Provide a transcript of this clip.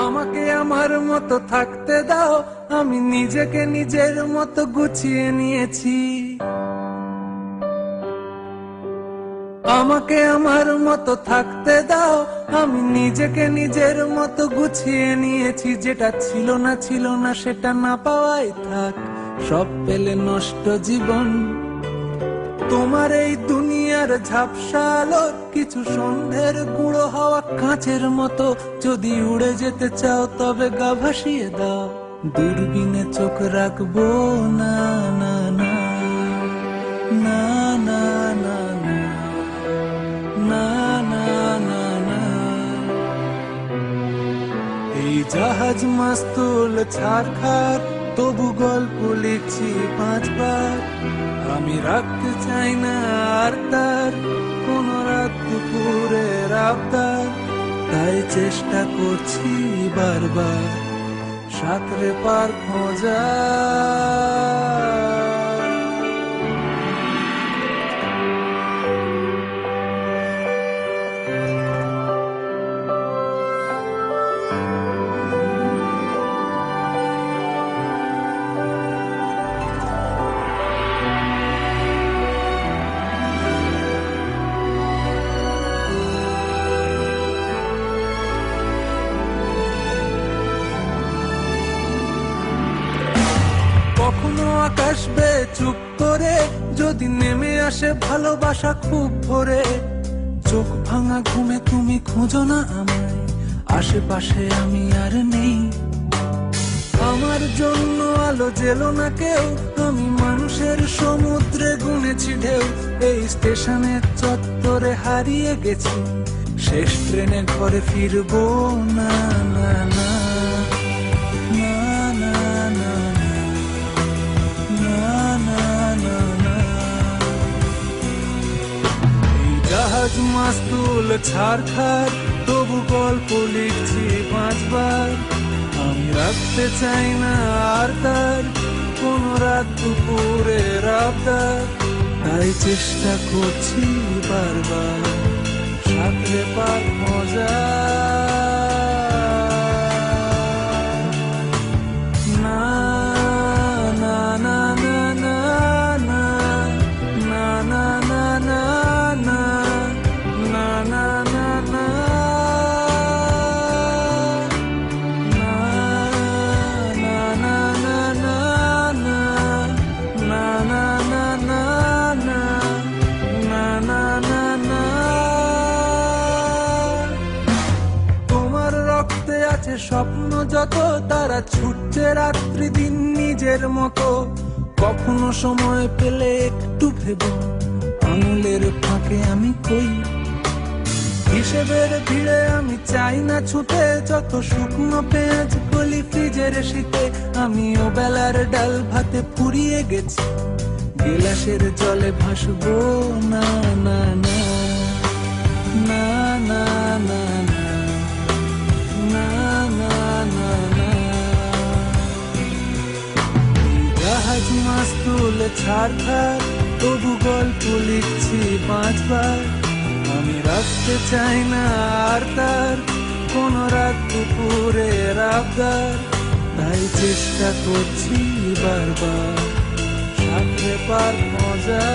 আমাকে আমার মতো থাকতে দাও, আমি নিজেকে নিজের মতো গুছিয়ে নিয়েছি। আমাকে আমার মতো থাকতে দাও, আমি নিজেকে নিজের মতো গুছিয়ে নিয়েছি। যেটা ছিল না সেটা না পাওয়াই থাক, সব পেলে নষ্ট জীবন। তোমার এই দুনিয়ার ঝাপসা আলো কিছু সন্ধ্যের গুঁড়ো হাওয়া কাঁচের মতো। যদি উড়ে যেতে চাও তবে গা ভাসিয়ে দাও, দূরবীনে চোখ রাখবো না না না না না না না না না না। এই জাহাজ মাস্তুল ছাড়খাড়, তবু গল্প লিখছি 5 বার। আমি রাখতে চাই না আর তার কোন রাত দুপুরের আবদার, তাই চেষ্টা করছি বারবার সাঁতরে পার খোঁজা। কখনো আকাশ বে চুপ করে, যদি নেমে আসে ভালোবাসা খুব ভোরে। চোখ ভাঙা ঘুমে তুমি খোঁজো না আমায়, আশেপাশে আমি আর নেই। আমার জন্য আলো জেলো না কেউ, আমি মানুষের সমুদ্রে গুনেছি ঢেউ। এই স্টেশনের চত্বরে হারিয়ে গেছি, শেষ ট্রেনে ঘরে ফিরবো না না না না না না। এই জাহাজ মাস্তুল ছাড়খাড়, তবু গল্প লিখছি 5 বার। আমি রাখতে চাই না আর তার কোন রাত দুপুরের আবদার, তাই চেষ্টা করছি বারবার সাঁতরে পার মজা। স্বপ্ন যত তারা ছুটছে রাত্রি দিন নিজের মতো। কখনো সময় পেলে একটু ভেবো, আঙুলের ফাঁকে আমি কই। হিসেবের ভিড়ে আমি চাই না ছুটে, যত শুকনো পেঁয়াজ গলি ফ্রিজের শীতে। আমিও বেলার ডাল ভাতে ফুরিয়ে গেছি, গিলাসের জলে ভাসবো না না না না না না না। জাহাজ মাস্তুল ছাড়খাড়, তবু গল্প লিখছি 5 বার। আমি রাখতে চাই না আর তার কোন রাত দুপুরের আবদার, তাই চেষ্টা করছি বারবার সাঁতরে পার মজা।